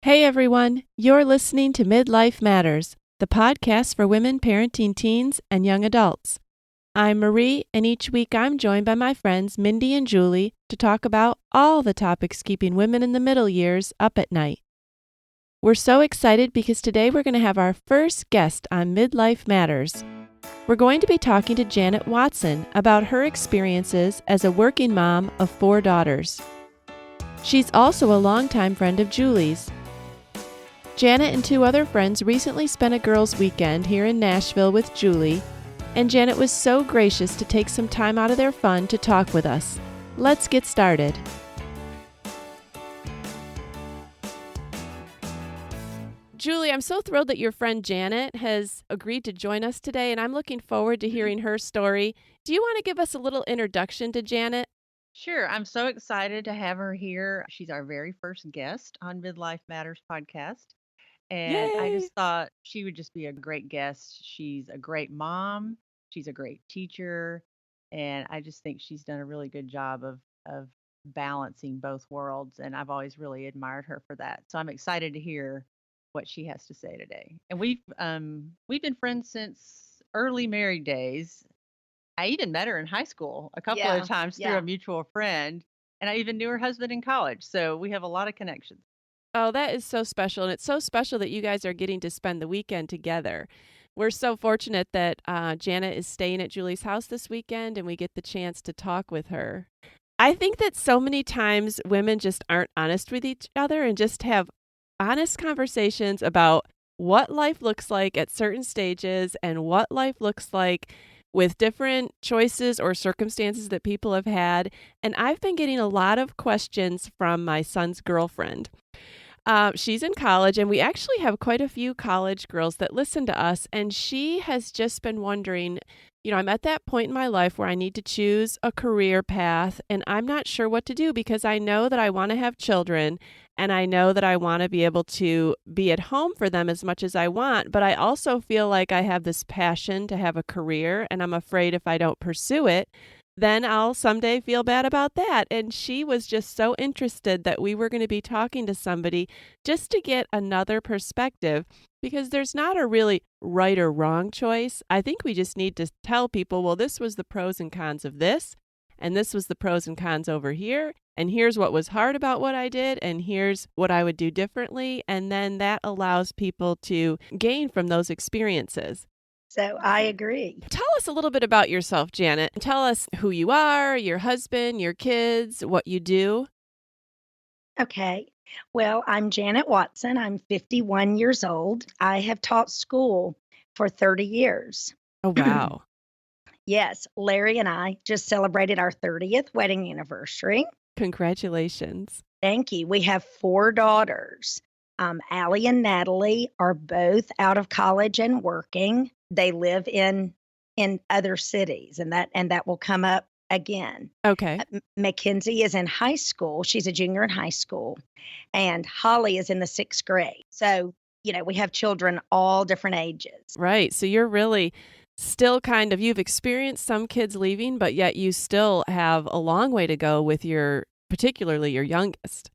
Hey everyone, you're listening to Midlife Matters, the podcast for women parenting teens and young adults. I'm Marie, and each week I'm joined by my friends Mindy and Julie to talk about all the topics keeping women in the middle years up at night. We're so excited because today we're going to have our first guest on Midlife Matters. We're going to be talking to Janet Watson about her experiences as a working mom of 4 daughters. She's also a longtime friend of Julie's. Janet and 2 other friends recently spent a girls' weekend here in Nashville with Julie, and Janet was so gracious to take some time out of their fun to talk with us. Let's get started. Julie, I'm so thrilled that your friend Janet has agreed to join us today, and I'm looking forward to hearing her story. Do you want to give us a little introduction to Janet? Sure. I'm so excited to have her here. She's our very first guest on Midlife Matters podcast. And I Yay! just thought she would just be a great guest. She's a great mom, she's a great teacher. And I just think she's done a really good job of balancing both worlds. And I've always really admired her for that. So I'm excited to hear what she has to say today. And we've been friends since early married days. I even met her in high school a couple of Yeah, times through a yeah. mutual friend, and I even knew her husband in college, so we have a lot of connections. Oh, that is so special. And it's so special that you guys are getting to spend the weekend together. We're so fortunate that Janet is staying at Julie's house this weekend and we get the chance to talk with her. I think that so many times women just aren't honest with each other and just have honest conversations about what life looks like at certain stages and what life looks like with different choices or circumstances that people have had. And I've been getting a lot of questions from my son's girlfriend. She's in college, and we actually have quite a few college girls that listen to us. And she has just been wondering, I'm at that point in my life where I need to choose a career path, and I'm not sure what to do because I know that I want to have children, and I know that I want to be able to be at home for them as much as I want. But I also feel like I have this passion to have a career, and I'm afraid if I don't pursue it, then I'll someday feel bad about that. And she was just so interested that we were going to be talking to somebody just to get another perspective because there's not a really right or wrong choice. I think we just need to tell people, well, this was the pros and cons of this, and this was the pros and cons over here, and here's what was hard about what I did, and here's what I would do differently. And then that allows people to gain from those experiences. So I agree. Tell us a little bit about yourself, Janet. Tell us who you are, your husband, your kids, what you do. Okay. Well, I'm Janet Watson. I'm 51 years old. I have taught school for 30 years. Oh, wow. Yes, Larry and I just celebrated our 30th wedding anniversary. Congratulations. Thank you. We have 4 daughters. Allie and Natalie are both out of college and working. They live in other cities, and that will come up again. Okay. Mackenzie is in high school. She's a junior in high school, and Holly is in the 6th grade. So, we have children all different ages. Right. So you're really still you've experienced some kids leaving, but yet you still have a long way to go with particularly your youngest.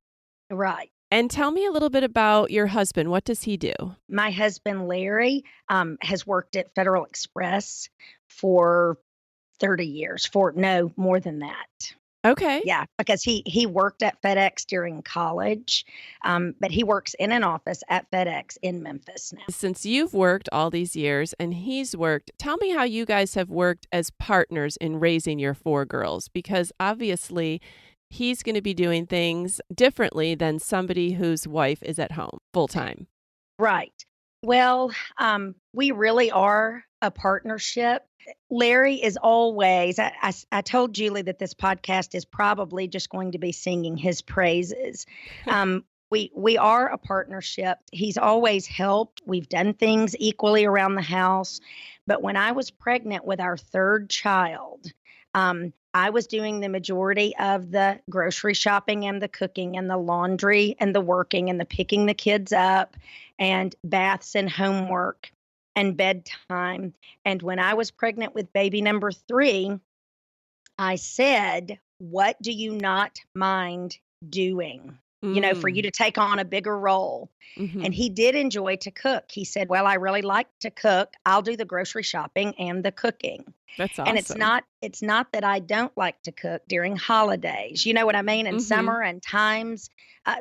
Right. And tell me a little bit about your husband. What does he do? My husband, Larry, has worked at Federal Express for 30 years, for no more than that. Okay. Yeah, because he worked at FedEx during college, but he works in an office at FedEx in Memphis now. Since you've worked all these years and he's worked, tell me how you guys have worked as partners in raising your 4 girls, because obviously he's going to be doing things differently than somebody whose wife is at home full time. Right. Well, we really are a partnership. Larry is always, I told Julie that this podcast is probably just going to be singing his praises. We are a partnership. He's always helped. We've done things equally around the house. But when I was pregnant with our 3rd child, I was doing the majority of the grocery shopping and the cooking and the laundry and the working and the picking the kids up and baths and homework and bedtime. And when I was pregnant with baby number 3, I said, "What do you not mind doing?" for you Mm. to take on a bigger role. And Mhm. he did enjoy to cook. He said, "Well, I really like to cook. I'll do the grocery shopping and the cooking." That's And awesome. it's not that I don't like to cook during holidays. You know what I mean? In Mhm. summer and times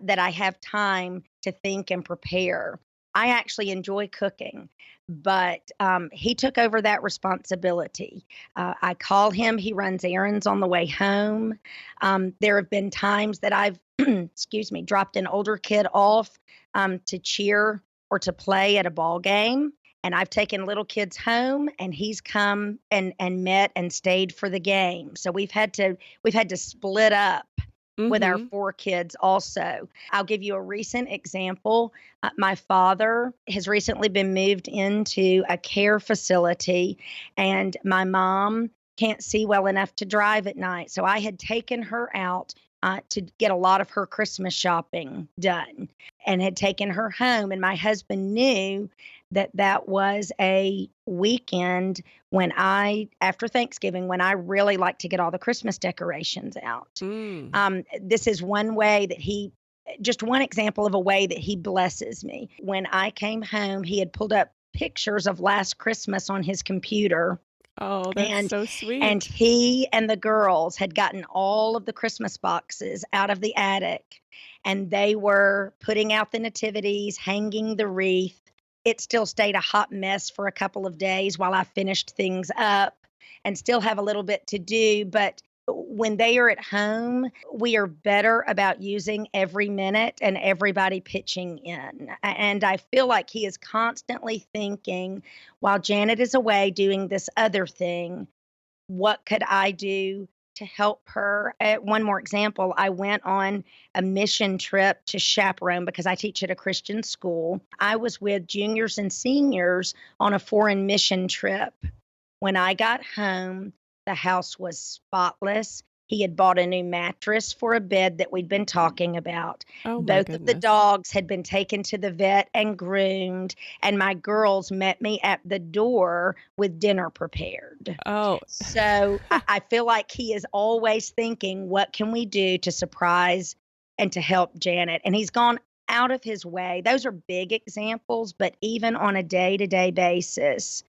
that I have time to think and prepare. I actually enjoy cooking, but he took over that responsibility. I call him, he runs errands on the way home. There have been times that I've, excuse me, dropped an older kid off to cheer or to play at a ball game. And I've taken little kids home, and he's come and met and stayed for the game. So we've had to split up with our Mhm. 4 kids also. I'll give you a recent example. My father has recently been moved into a care facility, and my mom can't see well enough to drive at night. So I had taken her out to get a lot of her Christmas shopping done and had taken her home. And my husband knew that that was a weekend after Thanksgiving, when I really like to get all the Christmas decorations out. Mm. This is just one example of a way that he blesses me. When I came home, he had pulled up pictures of last Christmas on his computer, Oh, that's and so sweet. he and the girls had gotten all of the Christmas boxes out of the attic, and they were putting out the nativities, hanging the wreath. It still stayed a hot mess for a couple of days while I finished things up and still have a little bit to do. But when they are at home, we are better about using every minute and everybody pitching in. And I feel like he is constantly thinking, while Janet is away doing this other thing, what could I do to help her? One more example, I went on a mission trip to chaperone because I teach at a Christian school. I was with juniors and seniors on a foreign mission trip. When I got home, the house was spotless. He had bought a new mattress for a bed that we'd been talking about. Oh my Both of the goodness. dogs had been taken to the vet and groomed, and my girls met me at the door with dinner prepared. Oh. So I feel like he is always thinking, what can we do to surprise and to help Janet? And he's gone out of his way. Those are big examples, but even on a day to day basis,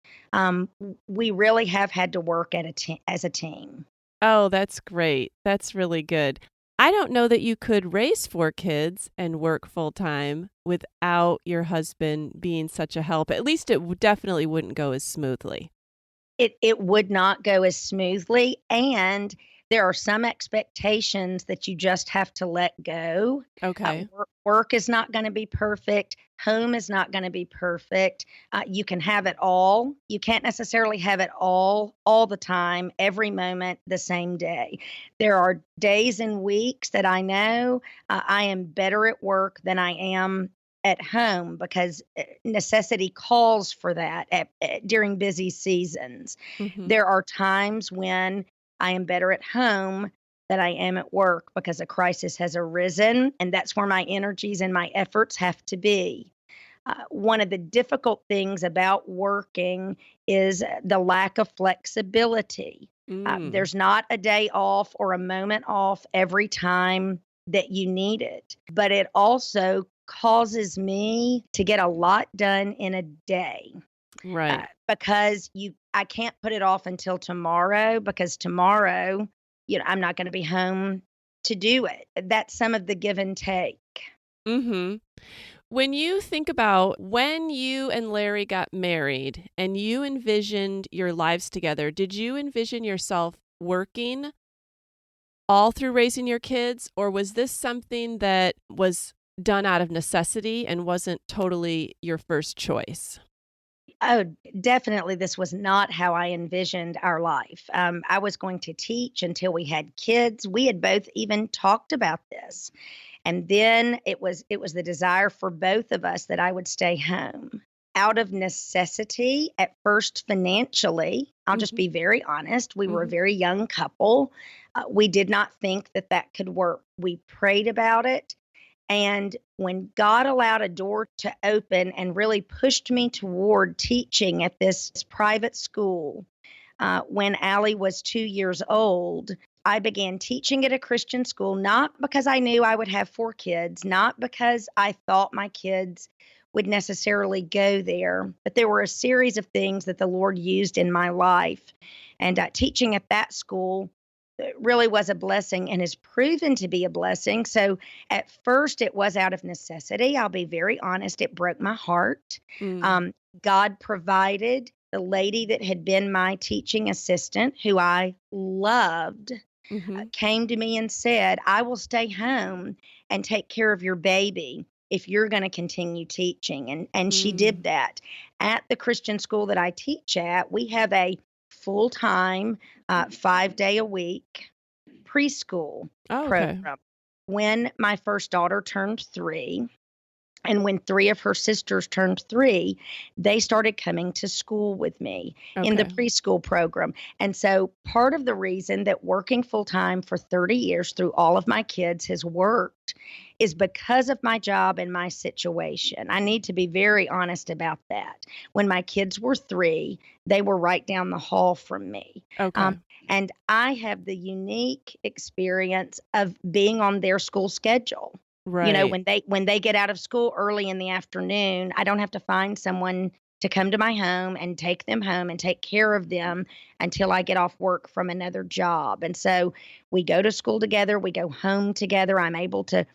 we really have had to work as a team. Oh, that's great. That's really good. I don't know that you could raise 4 kids and work full time without your husband being such a help. At least it definitely wouldn't go as smoothly. It would not go as smoothly, and there are some expectations that you just have to let go. Okay. Work is not going to be perfect. Home is not going to be perfect. You can have it all. You can't necessarily have it all the time, every moment, the same day. There are days and weeks that I know I am better at work than I am at home because necessity calls for that during busy seasons. Mhm. There are times when I am better at home than I am at work because a crisis has arisen, and that's where my energies and my efforts have to be. One of the difficult things about working is the lack of flexibility. Mm. There's not a day off or a moment off every time that you need it, but it also causes me to get a lot done in a day Right. because I can't put it off until tomorrow because tomorrow, I'm not going to be home to do it. That's some of the give and take. Mhm. When you think about when you and Larry got married and you envisioned your lives together, did you envision yourself working all through raising your kids, or was this something that was done out of necessity and wasn't totally your first choice? Oh, definitely, this was not how I envisioned our life. I was going to teach until we had kids. We had both even talked about this. And then it was the desire for both of us that I would stay home. Out of necessity, at first financially, I'll just Mhm. be very honest, we were a Mhm. very young couple. We did not think that that could work. We prayed about it. And when God allowed a door to open and really pushed me toward teaching at this private school, when Allie was 2 years old, I began teaching at a Christian school, not because I knew I would have 4 kids, not because I thought my kids would necessarily go there, but there were a series of things that the Lord used in my life. And teaching at that school really was a blessing and has proven to be a blessing. So at first, it was out of necessity. I'll be very honest, it broke my heart. Mm. Um, God provided the lady that had been my teaching assistant, who I loved, Mhm. came to me and said, I will stay home and take care of your baby if you're going to continue teaching. And she did Mm. that. At the Christian school that I teach at, we have a full-time, 5 day a week preschool Oh, okay. program. When my first daughter turned 3, and when 3 of her sisters turned 3, they started coming to school with me in the Okay. preschool program. And so part of the reason that working full time for 30 years through all of my kids has worked is because of my job and my situation. I need to be very honest about that. When my kids were 3, they were right down the hall from me. Okay. And I have the unique experience of being on their school schedule. Right. When they get out of school early in the afternoon, I don't have to find someone to come to my home and take them home and take care of them until I get off work from another job. And so we go to school together, we go home together. I'm able to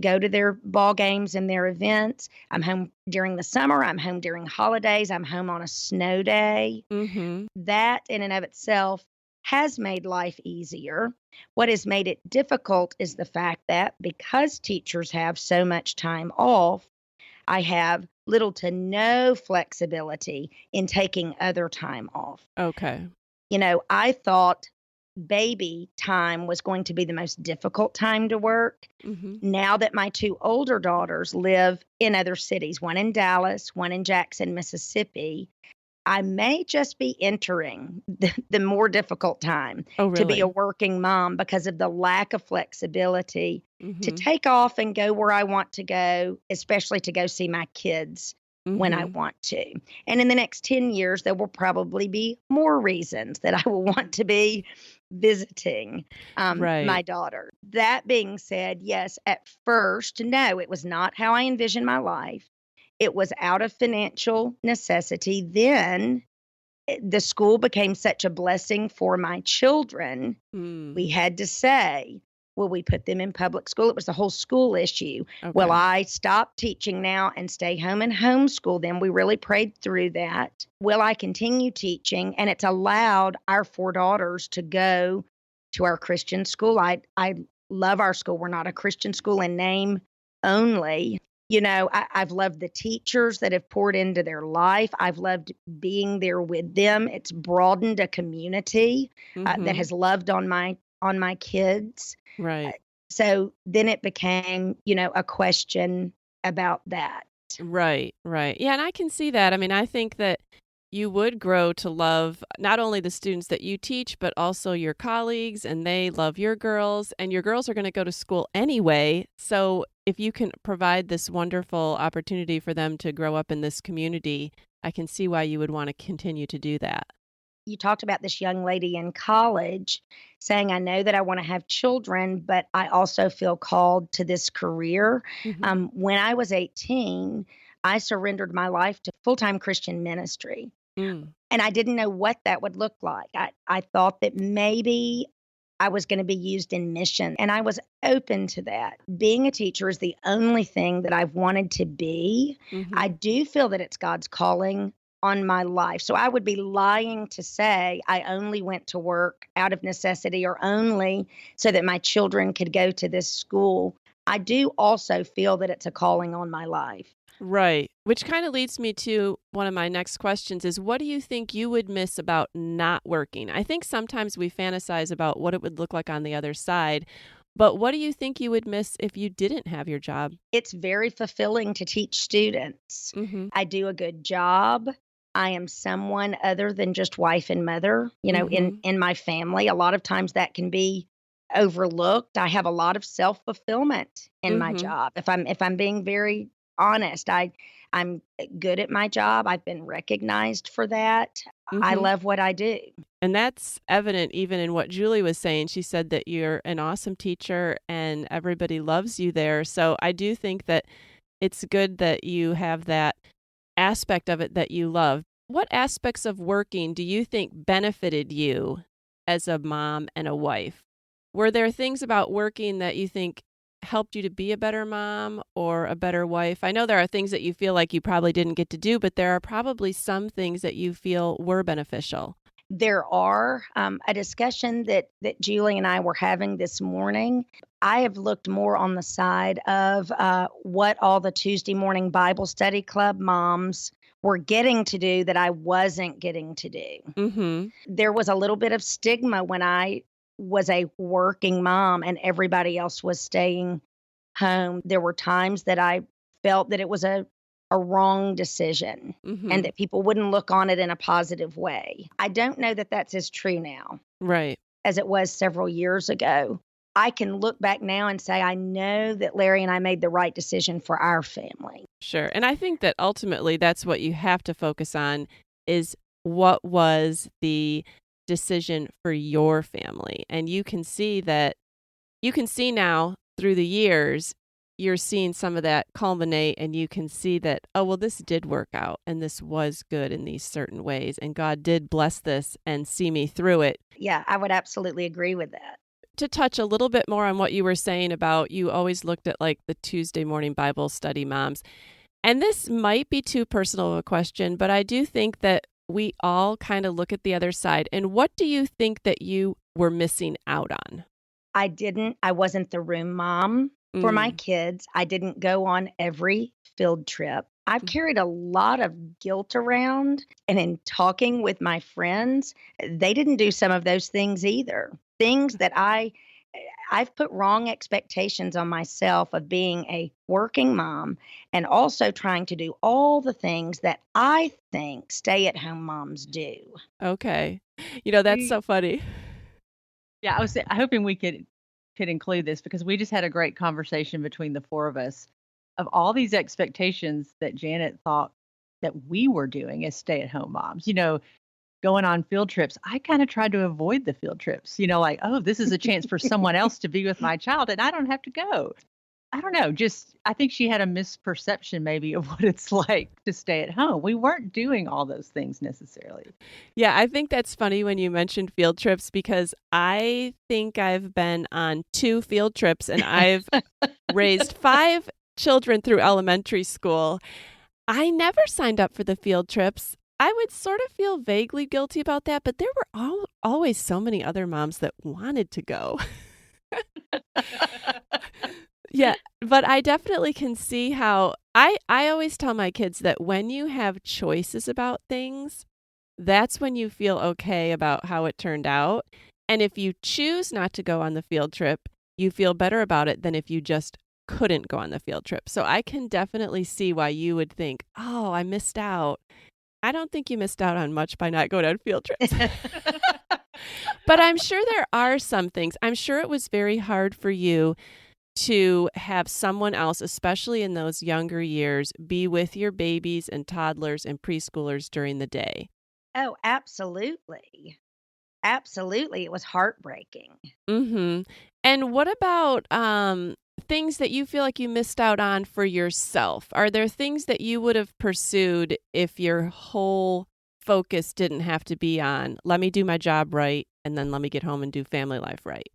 go to their ball games and their events. I'm home during the summer, I'm home during holidays, I'm home on a snow day. Mhm. That in and of itself has made life easier. What has made it difficult is the fact that because teachers have so much time off, I have little to no flexibility in taking other time off. Okay. I thought baby time was going to be the most difficult time to work. Mhm. Now that my 2 older daughters live in other cities, one in Dallas, one in Jackson, Mississippi, I may just be entering the more difficult time Oh, to be a really? working mom because of the lack of flexibility to Mhm. take off and go where I want to go, especially to go see my kids when I Mhm. want to. And in the next 10 years, there will probably be more reasons that I will want to be visiting my Right. daughter. That being said, yes, at first, no, it was not how I envisioned my life. It was out of financial necessity. Then the school became such a blessing for my children. Mm. We had to say, will we put them in public school? It was the whole school issue. Will Okay. I stop teaching now and stay home and homeschool them? We really prayed through that. Will I continue teaching? And it's allowed our 4 daughters to go to our Christian school. I love our school. We're not a Christian school in name only. I've loved the teachers that have poured into their life. I've loved being there with them. It's broadened a community that Mhm. has loved on my kids. Uh, Right. so then it became, a question about that. Right, right. Yeah, and I can see that. I mean, I think that you would grow to love not only the students that you teach, but also your colleagues, and they love your girls, and your girls are going to go to school anyway. So if you can provide this wonderful opportunity for them to grow up in this community, I can see why you would want to continue to do that. You talked about this young lady in college saying, I know that I want to have children, but I also feel called to this career. Hmm. When I was 18, I surrendered my life to full time Christian ministry. Mm. And I didn't know what that would look like. I thought that maybe I was going to be used in mission, and I was open to that. Being a teacher is the only thing that I've wanted to be. I Hmm. do feel that it's God's calling on my life. So I would be lying to say I only went to work out of necessity or only so that my children could go to this school. I do also feel that it's a calling on my life. Right. Which kind of leads me to one of my next questions is what do you think you would miss about not working? I think sometimes we fantasize about what it would look like on the other side, but what do you think you would miss if you didn't have your job? It's very fulfilling to teach students. Mhm. I do a good job. I am someone other than just wife and mother, in Mhm. in my family. A lot of times that can be overlooked. I have a lot of self-fulfillment in my Mhm. job. If I'm being very honest. I'm good at my job. I've been recognized for that. I Mhm. love what I do. And that's evident even in what Julie was saying. She said that you're an awesome teacher and everybody loves you there. So I do think that it's good that you have that aspect of it that you love. What aspects of working do you think benefited you as a mom and a wife? Were there things about working that you think helped you to be a better mom or a better wife? I know there are things that you feel like you probably didn't get to do, but there are probably some things that you feel were beneficial. There are a discussion that Julie and I were having this morning. I have looked more on the side of what all the Tuesday morning Bible study club moms were getting to do that I wasn't getting to do. Mhm. There was a little bit of stigma when I was a working mom and everybody else was staying home. There were times that I felt that it was a wrong decision and Mhm. that people wouldn't look on it in a positive way. I don't know that that's as true now Right. as it was several years ago. I can look back now and say I know that Larry and I made the right decision for our family. Sure. And I think that ultimately that's what you have to focus on is what was the decision for your family. And you can see now through the years, you're seeing some of that culminate and you can see that, oh, well, this did work out and this was good in these certain ways. And God did bless this and see me through it. Yeah, I would absolutely agree with that. To touch a little bit more on what you were saying about you always looked at like the Tuesday morning Bible study moms. And this might be too personal of a question, but I do think that we all kind of look at the other side. And what do you think that you were missing out on? I wasn't the room mom for my Mm. kids. I didn't go on every field trip. I've Mm. carried a lot of guilt around, and in talking with my friends, they didn't do some of those things either. Things that I've put wrong expectations on myself of being a working mom and also trying to do all the things that I think stay-at-home moms do. Okay. You know, that's We so funny. Yeah, hoping we could include this because we just had a great conversation between the four of us of all these expectations that Janet thought that we were doing as stay-at-home moms. Going on field trips. I kind of tried to avoid the field trips. Like, oh, this is a chance for someone else to be with my child and I don't have to go. I don't know, just I think she had a misperception maybe of what it's like to stay at home. We weren't doing all those things necessarily. Yeah, I think that's funny when you mentioned field trips because I think I've been on 2 field trips and I've raised 5 children through elementary school. I never signed up for the field trips. I would sort of feel vaguely guilty about that, but there were always so many other moms that wanted to go. Yeah, but I definitely can see how I always tell my kids that when you have choices about things, that's when you feel okay about how it turned out. And if you choose not to go on the field trip, you feel better about it than if you just couldn't go on the field trip. So I can definitely see why you would think, "Oh, I missed out." I don't think you missed out on much by not going on field trips. But I'm sure there are some things. I'm sure it was very hard for you to have someone else, especially in those younger years, be with your babies and toddlers and preschoolers during the day. Oh, absolutely. Absolutely. It was heartbreaking. Mhm. And what about, things that you feel like you missed out on for yourself? Are there things that you would have pursued if your whole focus didn't have to be on, "Let me do my job right, and then let me get home and do family life right"?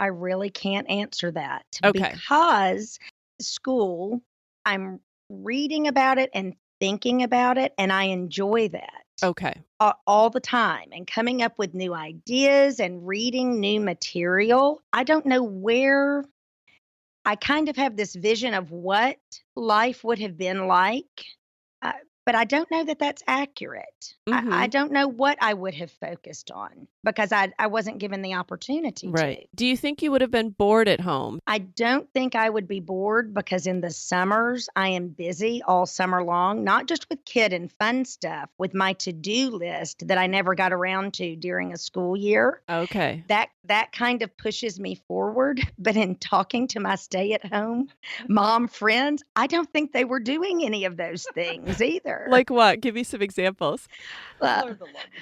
I really can't answer that Okay. because school, I'm reading about it and thinking about it, and I enjoy that Okay. all the time and coming up with new ideas and reading new material. I don't know where I kind of have this vision of what life would have been like, but I don't know that that's accurate. I Mhm. don't know what I would have focused on, because I wasn't given the opportunity to. Right. Do you think you would have been bored at home? I don't think I would be bored because in the summers, I am busy all summer long, not just with kid and fun stuff, with my to-do list that I never got around to during a school year. Okay. That kind of pushes me forward. But in talking to my stay-at-home mom friends, I don't think they were doing any of those things either. Like what? Give me some examples. Uh,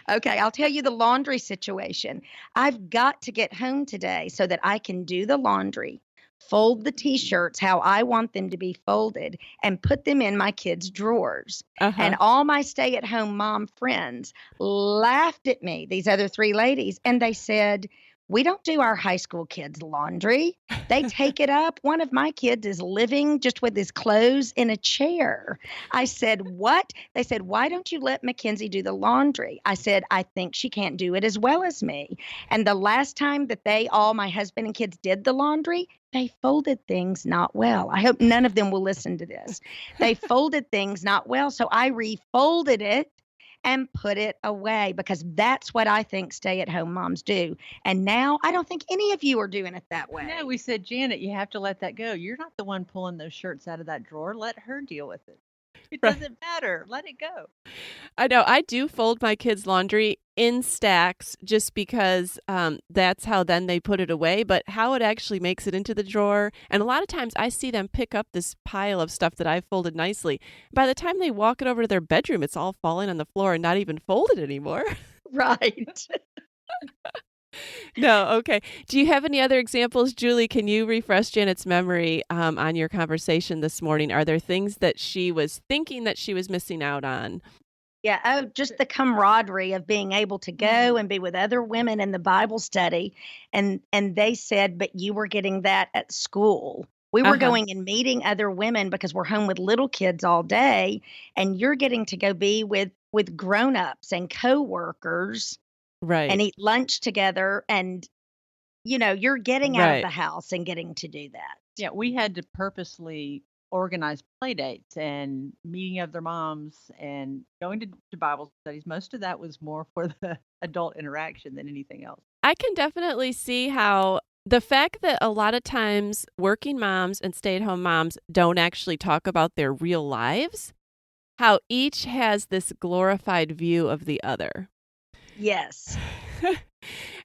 Okay, I'll tell you the laundry situation. I've got to get home today so that I can do the laundry, fold the t-shirts how I want them to be folded, and put them in my kids' drawers. And Uh-huh. all my stay-at-home mom friends laughed at me, these other three ladies, and they said, "We don't do our high school kids' laundry. They take it up. One of my kids is living just with his clothes in a chair." I said, "What?" They said, "Why don't you let Mackenzie do the laundry?" I said, "I think she can't do it as well as me." And the last time that my husband and kids did the laundry, they folded things not well. I hope none of them will listen to this. They folded things not well. So I refolded it and put it away because that's what I think stay-at-home moms do. And now I don't think any of you are doing it that way. No, we said, Janet, you have to let that go. You're not the one pulling those shirts out of that drawer. Let her deal with it. It Right. doesn't matter. Let it go. I know. I do fold my kids' laundry in stacks just because that's how then they put it away. But how it actually makes it into the drawer. And a lot of times I see them pick up this pile of stuff that I folded nicely. By the time they walk it over to their bedroom, it's all falling on the floor and not even folded anymore. Right. No, okay. Do you have any other examples? Julie, can you refresh Janet's memory on your conversation this morning? Are there things that she was thinking that she was missing out on? Yeah. Oh, just the camaraderie of being able to go and be with other women in the Bible study. And they said, "But you were getting that at school." We were Uh-huh. going and meeting other women because we're home with little kids all day, and you're getting to go be with grown-ups and coworkers Right. and eat lunch together, and you're getting out of Right. the house and getting to do that. Yeah, we had to purposely organize play dates and meeting other moms and going to Bible studies. Most of that was more for the adult interaction than anything else. I can definitely see how the fact that a lot of times working moms and stay-at-home moms don't actually talk about their real lives, how each has this glorified view of the other. Yes.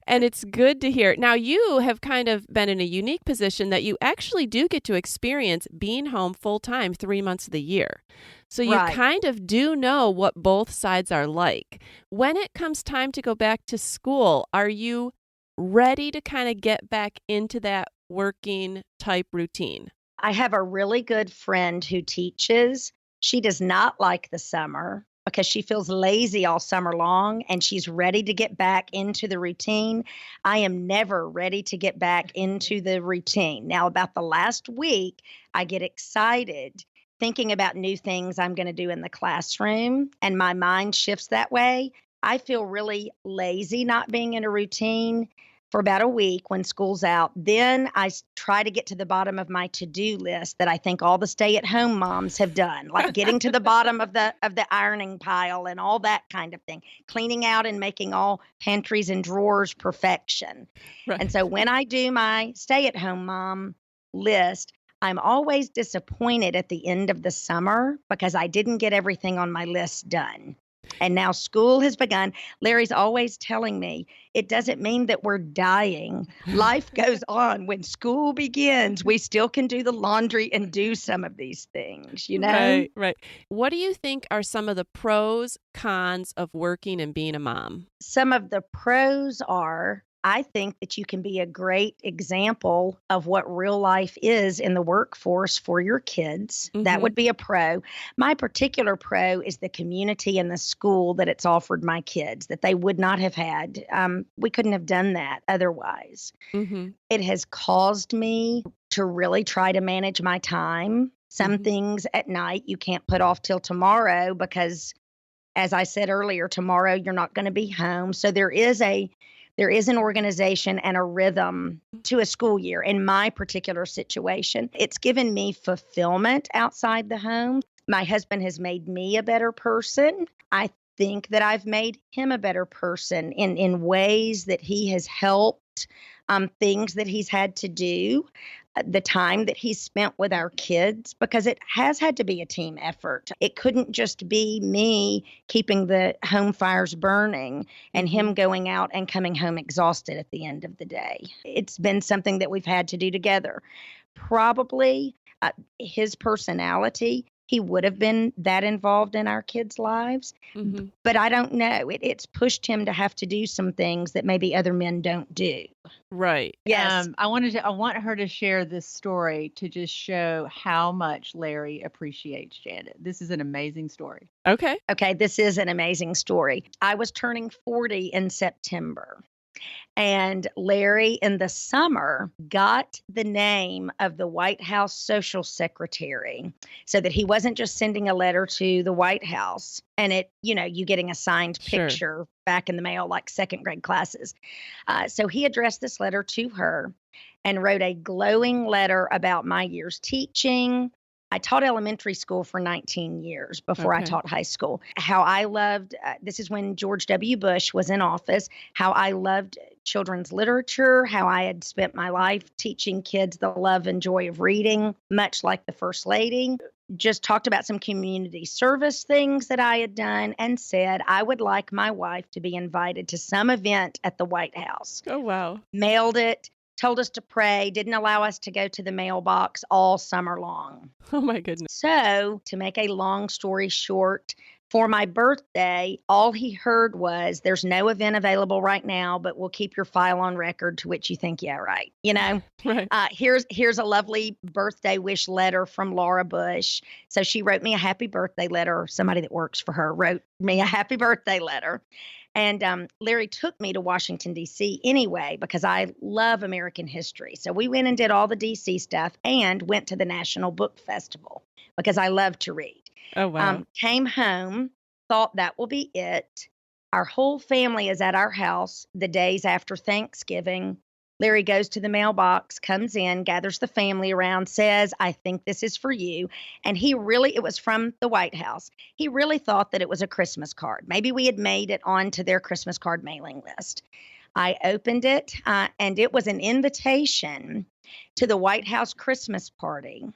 And it's good to hear. Now, you have kind of been in a unique position that you actually do get to experience being home full-time 3 months of the year. So you Right. kind of do know what both sides are like. When it comes time to go back to school, are you ready to kind of get back into that working type routine? I have a really good friend who teaches. She does not like the summer because she feels lazy all summer long and she's ready to get back into the routine. I am never ready to get back into the routine. Now, about the last week, I get excited thinking about new things I'm going to do in the classroom, and my mind shifts that way. I feel really lazy not being in a routine for about a week when school's out. Then try to get to the bottom of my to-do list that I think all the stay-at-home moms have done, like getting to the bottom of the ironing pile and all that kind of thing, cleaning out and making all pantries and drawers perfection. Right. And so when I do my stay-at-home mom list, I'm always disappointed at the end of the summer because I didn't get everything on my list done. And now school has begun. Larry's always telling me it doesn't mean that we're dying. Life goes on. When school begins, we still can do the laundry and do some of these things, Right, right. What do you think are some of the pros, cons of working and being a mom? Some of the pros are, I think that you can be a great example of what real life is in the workforce for your kids. That Mhm. would be a pro. My particular pro is the community and the school that it's offered my kids that they would not have had. We couldn't have done that otherwise. Mhm. It has caused me to really try to manage my time. Some Mhm. things at night you can't put off till tomorrow because, as I said earlier, tomorrow you're not going to be home. So there is an organization and a rhythm to a school year. In my particular situation, it's given me fulfillment outside the home. My husband has made me a better person. I think that I've made him a better person in ways that he has helped, things that he's had to do, the time that he's spent with our kids, because it has had to be a team effort. It couldn't just be me keeping the home fires burning and him going out and coming home exhausted at the end of the day. It's been something that we've had to do together. Probably his personality, he would have been that involved in our kids' lives. But I don't know. It's pushed him to have to do some things that maybe other men don't do. Right. Yes. I want her to share this story to just show how much Larry appreciates Janet. This is an amazing story. Okay. Okay, this is an amazing story. I was turning 40 in September. And Larry, in the summer, got the name of the White House social secretary so that he wasn't just sending a letter to the White House and you getting a signed picture back in the mail like second grade classes. So he addressed this letter to her and wrote a glowing letter about my years teaching. I taught elementary school for 19 years before I taught high school. How I loved, this is when George W. Bush was in office, how I loved children's literature, how I had spent my life teaching kids the love and joy of reading, much like the First Lady. Just talked about some community service things that I had done and said I would like my wife to be invited to some event at the White House. Oh, wow. Mailed it. Told us to pray, didn't allow us to go to the mailbox all summer long. Oh, my goodness. So, to make a long story short, for my birthday, all he heard was, there's no event available right now, but we'll keep your file on record, to which you think, yeah, right. Right. Here's a lovely birthday wish letter from Laura Bush. So she wrote me a happy birthday letter. Somebody that works for her wrote me a happy birthday letter. And Larry took me to Washington, D.C. anyway, because I love American history. So we went and did all the D.C. stuff and went to the National Book Festival because I love to read. Oh, wow. Came home, thought that will be it. Our whole family is at our house the days after Thanksgiving. Larry goes to the mailbox, comes in, gathers the family around, says, I think this is for you. And it was from the White House. He really thought that it was a Christmas card. Maybe we had made it onto their Christmas card mailing list. I opened it, and it was an invitation to the White House Christmas party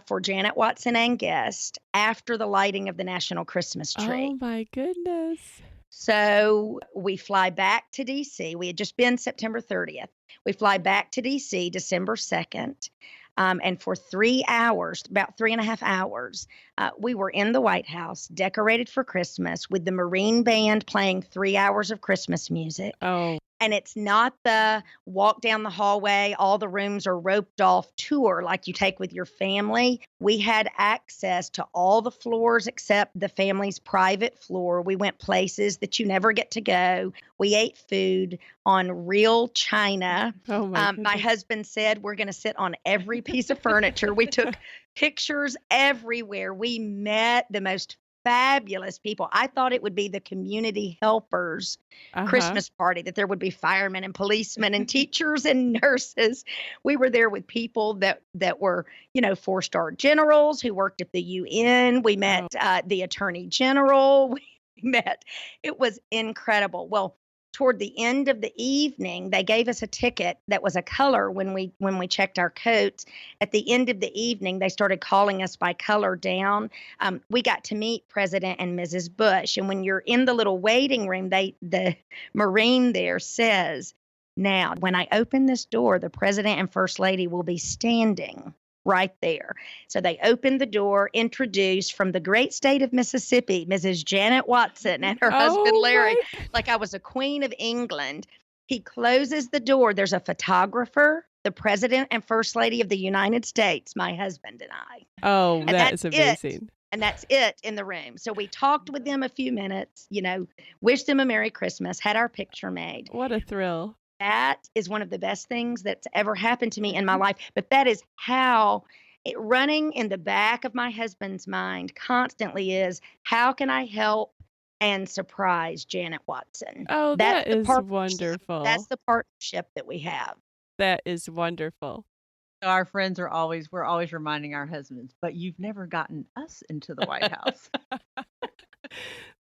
for Janet Watson and guests after the lighting of the National Christmas tree. Oh, my goodness. So we fly back to D.C. We had just been September 30th. We fly back to D.C. December 2nd. And for 3 hours, about 3.5 hours, we were in the White House, decorated for Christmas, with the Marine Band playing 3 hours of Christmas music. Oh. And it's not the walk down the hallway, all the rooms are roped off tour like you take with your family. We had access to all the floors except the family's private floor. We went places that you never get to go. We ate food on real china. Oh, my husband said we're going to sit on every piece of furniture. We took pictures everywhere. We met the most fabulous people. I thought it would be the community helpers Christmas party, that there would be firemen and policemen and teachers and nurses. We were there with people that were, 4-star generals who worked at the UN. We met the Attorney General. It was incredible. Well, toward the end of the evening, they gave us a ticket that was a color when we checked our coats. At the end of the evening, they started calling us by color down. We got to meet President and Mrs. Bush. And when you're in the little waiting room, the Marine there says, now, when I open this door, the President and First Lady will be standing right there. So they opened the door, introduced from the great state of Mississippi, Mrs. Janet Watson and her husband, Larry, like I was a queen of England. He closes the door. There's a photographer, the President and First Lady of the United States, my husband and I. Oh, that is amazing. And that's it in the room. So we talked with them a few minutes, wished them a Merry Christmas, had our picture made. What a thrill. That is one of the best things that's ever happened to me in my life. But that is how running in the back of my husband's mind constantly is, how can I help and surprise Janet Watson? Oh, that is wonderful. That's the partnership that we have. That is wonderful. Our friends we're always reminding our husbands, but you've never gotten us into the White House.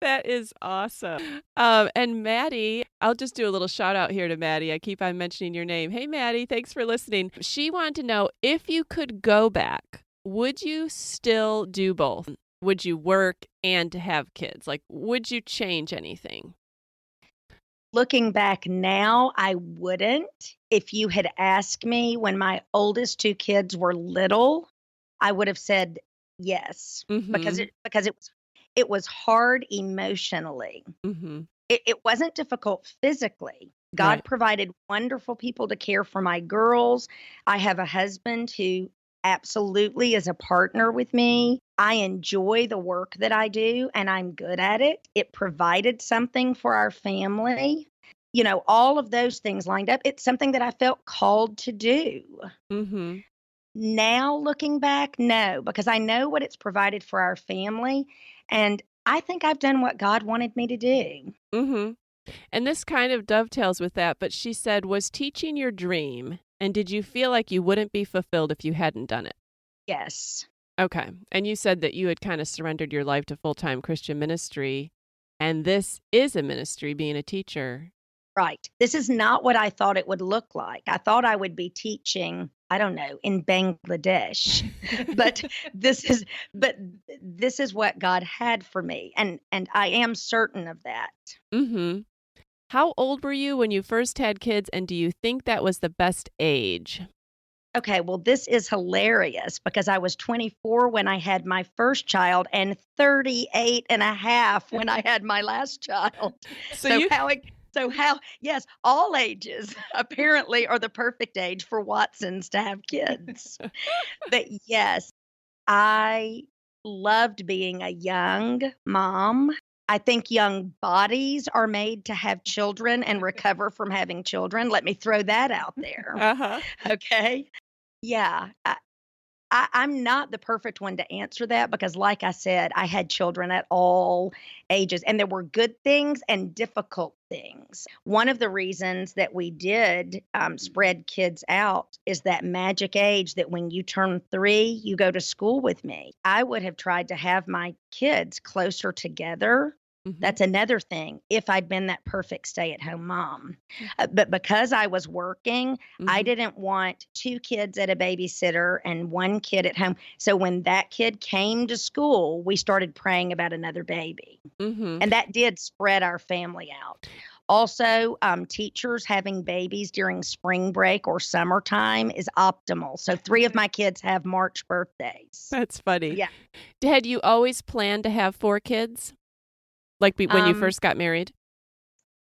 That is awesome. And Maddie, I'll just do a little shout out here to Maddie. I keep on mentioning your name. Hey, Maddie, thanks for listening. She wanted to know if you could go back, would you still do both? Would you work and have kids? Like, would you change anything? Looking back now, I wouldn't. If you had asked me when my oldest two kids were little, I would have said yes because Mm-hmm. it was hard emotionally. Mm-hmm. It wasn't difficult physically. God Right. provided wonderful people to care for my girls. I have a husband who absolutely is a partner with me. I enjoy the work that I do and I'm good at it. It provided something for our family. You know, all of those things lined up. It's something that I felt called to do. Mm-hmm. Now, looking back, no, because I know what it's provided for our family. And I think I've done what God wanted me to do. Mm-hmm. And this kind of dovetails with that, but she said, was teaching your dream? And did you feel like you wouldn't be fulfilled if you hadn't done it? Yes. Okay. And you said that you had kind of surrendered your life to full-time Christian ministry, and this is a ministry, being a teacher. Right. This is not what I thought it would look like. I thought I would be teaching, I don't know, in Bangladesh. but this is but this is what God had for me and I am certain of that. Mm-hmm. How old were you when you first had kids, and do you think that was the best age? Okay, well this is hilarious because I was 24 when I had my first child and 38 and a half when I had my last child. So So you how yes, all ages apparently are the perfect age for Watsons to have kids. But yes, I loved being a young mom. I think young bodies are made to have children and recover from having children. Let me throw that out there. Uh-huh. Okay. Yeah. I'm not the perfect one to answer that because, like I said, I had children at all ages, and there were good things and difficult things. One of the reasons that we did spread kids out is that magic age that when you turn 3, you go to school with me. I would have tried to have my kids closer together. Mm-hmm. That's another thing if I'd been that perfect stay at home mom. But because I was working, I Mm-hmm. didn't want 2 kids at a babysitter and 1 kid at home. So when that kid came to school, we started praying about another baby. Mm-hmm. And that did spread our family out. Also, teachers having babies during spring break or summertime is optimal. So 3 of my kids have March birthdays. That's funny. Yeah. Had you always planned to have 4 kids? Like when you Um, first got married?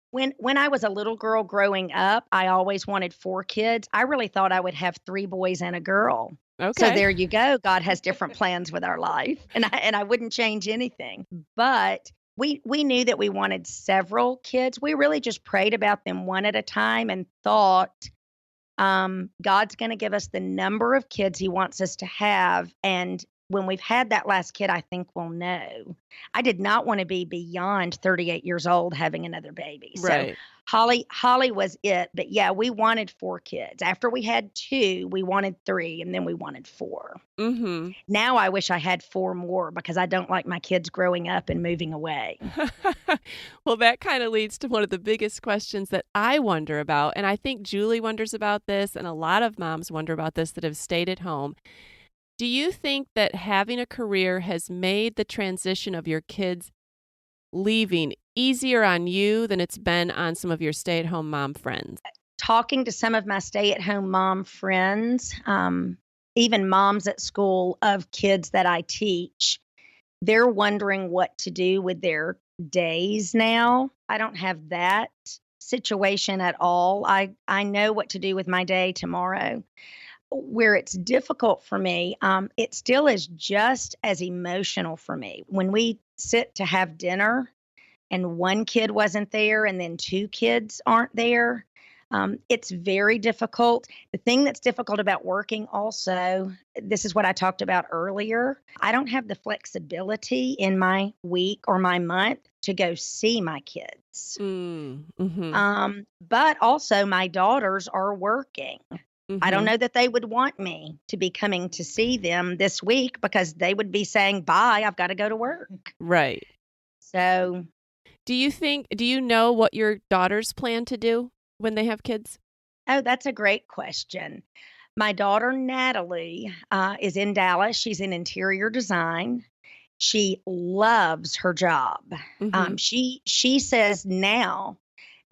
when I was a little girl growing up, I always wanted 4 kids. I really thought I would have 3 boys and a girl. So Okay. there you go. God has different plans with our life, and I wouldn't change anything. But we knew that we wanted several kids. We really just prayed about them one at a time and thought, God's going to give us the number of kids He wants us to have, and when we've had that last kid, I think we'll know. I did not want to be beyond 38 years old having another baby. So Right. Holly was it. But yeah, we wanted 4 kids. After we had 2, we wanted 3, and then we wanted 4. Mm-hmm. Now I wish I had 4 more because I don't like my kids growing up and moving away. Well, that kind of leads to one of the biggest questions that I wonder about. And I think Julie wonders about this, and a lot of moms wonder about this that have stayed at home. Do you think that having a career has made the transition of your kids leaving easier on you than it's been on some of your stay-at-home mom friends? Talking to some of my stay-at-home mom friends, even moms at school of kids that I teach, they're wondering what to do with their days now. I don't have that situation at all. I know what to do with my day tomorrow. Where it's difficult for me, it still is just as emotional for me. When we sit to have dinner and 1 kid wasn't there and then 2 kids aren't there, it's very difficult. The thing that's difficult about working also, this is what I talked about earlier. I don't have the flexibility in my week or my month to go see my kids. Mm-hmm. But also my daughters are working. I don't Mm-hmm. know that they would want me to be coming to see them this week because they would be saying, bye, I've got to go to work. Right. So, Do you know what your daughters plan to do when they have kids? oh, that's a great question. My daughter Natalie is in Dallas. She's in interior design. She loves her job. Mm-hmm. She says now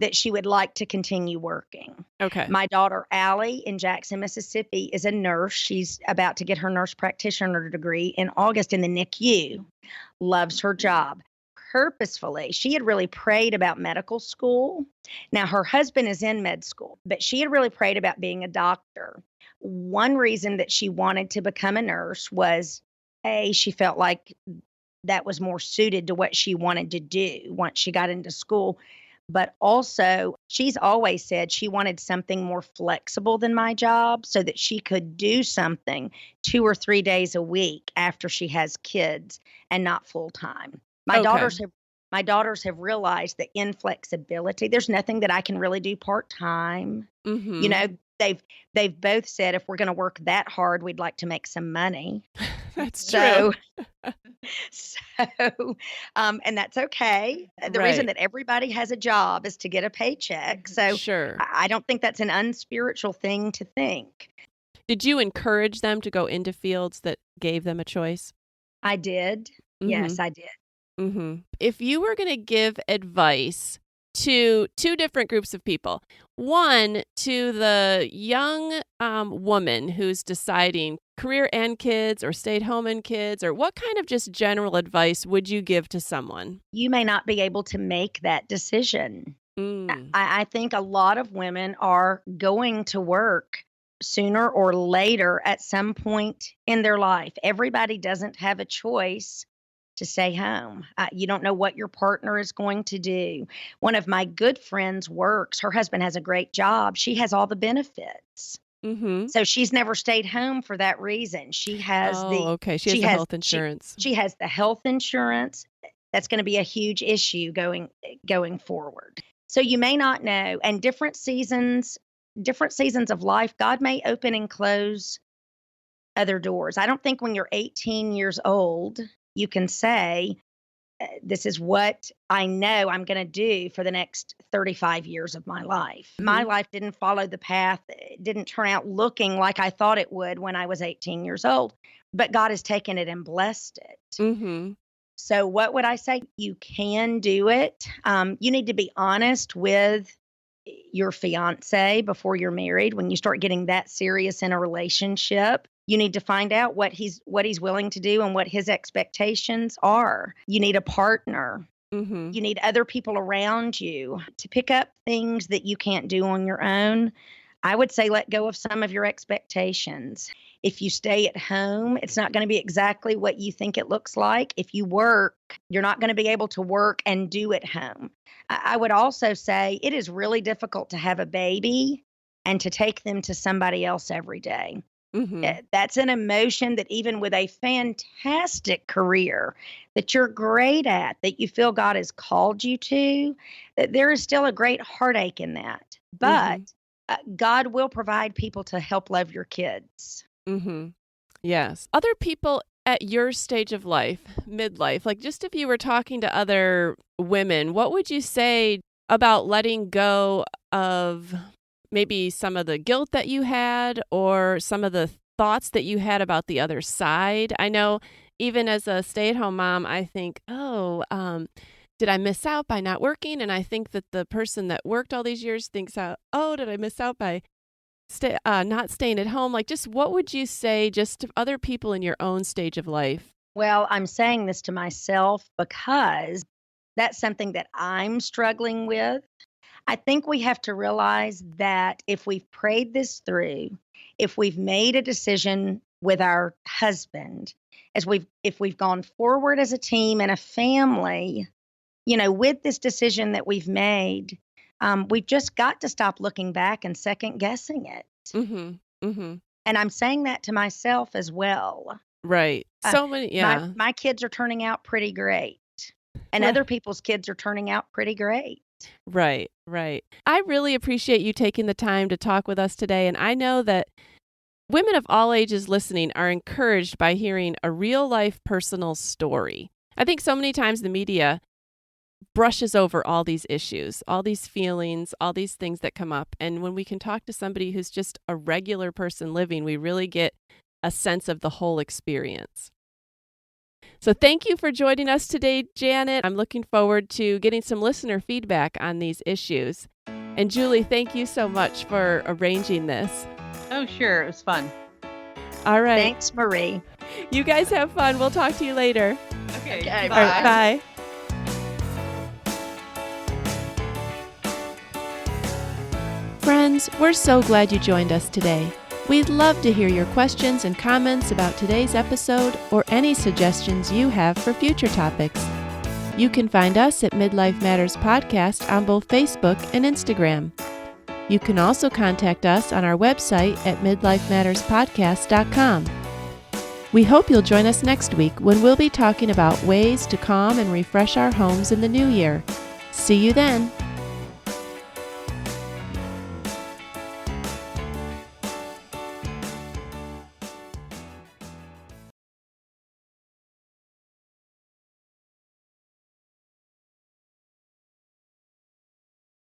that she would like to continue working. Okay. My daughter Allie in Jackson, Mississippi, is a nurse. She's about to get her nurse practitioner degree in August in the NICU. Loves her job. Purposefully, she had really prayed about medical school. Now, her husband is in med school, but she had really prayed about being a doctor. One reason that she wanted to become a nurse was she felt like that was more suited to what she wanted to do once she got into school. But also, she's always said she wanted something more flexible than my job so that she could do something 2 or 3 days a week after she has kids and not full time. My Okay. daughters have realized the inflexibility. There's nothing that I can really do part time. You Mm-hmm. know, they've both said if we're going to work that hard, we'd like to make some money. That's true. So so, and that's okay. The reason Right. that everybody has a job is to get a paycheck. So Sure. I don't think that's an unspiritual thing to think. Did you encourage them to go into fields that gave them a choice? I did. Mm-hmm. Yes, I did. Mm-hmm. If you were going to give advice to two different groups of people, one to the young woman who's deciding career and kids or stayed home and kids, or what kind of just general advice would you give to someone? You may not be able to make that decision. Mm. I think a lot of women are going to work sooner or later at some point in their life. Everybody doesn't have a choice to stay home. You don't know what your partner is going to do. One of my good friends works. Her husband has a great job. She has all the benefits. Mm-hmm. So she's never stayed home for that reason. She has Oh, the okay. She has she the has health insurance. she has the health insurance. That's going to be a huge issue going forward. So you may not know, and different seasons of life, God may open and close other doors. I don't think when you're 18 years old, you can say, this is what I know I'm going to do for the next 35 years of my life. My Mm-hmm. life didn't follow the path, it didn't turn out looking like I thought it would when I was 18 years old, but God has taken it and blessed it. Mm-hmm. So, what would I say? You can do it. You need to be honest with your fiance before you're married. When you start getting that serious in a relationship, you need to find out what he's willing to do and what his expectations are. You need a partner. Mm-hmm. You need other people around you to pick up things that you can't do on your own. I would say let go of some of your expectations. If you stay at home, it's not going to be exactly what you think it looks like. If you work, you're not going to be able to work and do at home. I would also say it is really difficult to have a baby and to take them to somebody else every day. Mm-hmm. That's an emotion that even with a fantastic career that you're great at, that you feel God has called you to, that there is still a great heartache in that. But Mm-hmm. God will provide people to help love your kids. Mm-hmm. Yes. Other people at your stage of life, midlife, like just if you were talking to other women, what would you say about letting go of maybe some of the guilt that you had or some of the thoughts that you had about the other side? I know even as a stay-at-home mom, I think, did I miss out by not working? And I think that the person that worked all these years thinks, did I miss out by not staying at home? Like, just what would you say just to other people in your own stage of life? Well, I'm saying this to myself because that's something that I'm struggling with. I think we have to realize that if we've prayed this through, if we've made a decision with our husband, if we've gone forward as a team and a family, with this decision that we've made, we've just got to stop looking back and second guessing it. Mm-hmm. Mm-hmm. And I'm saying that to myself as well. Right. Uh, So many, my yeah. my kids are turning out pretty great, and Right. other people's kids are turning out pretty great. Right. Right. I really appreciate you taking the time to talk with us today. And I know that women of all ages listening are encouraged by hearing a real life personal story. I think so many times the media brushes over all these issues, all these feelings, all these things that come up. And when we can talk to somebody who's just a regular person living, we really get a sense of the whole experience. So thank you for joining us today, Janet. I'm looking forward to getting some listener feedback on these issues. And Julie, thank you so much for arranging this. Oh, sure. It was fun. All right. Thanks, Marie. You guys have fun. We'll talk to you later. Okay. Okay, All right, bye. Friends, we're so glad you joined us today. We'd love to hear your questions and comments about today's episode or any suggestions you have for future topics. You can find us at Midlife Matters Podcast on both Facebook and Instagram. You can also contact us on our website at midlifematterspodcast.com. We hope you'll join us next week when we'll be talking about ways to calm and refresh our homes in the new year. See you then.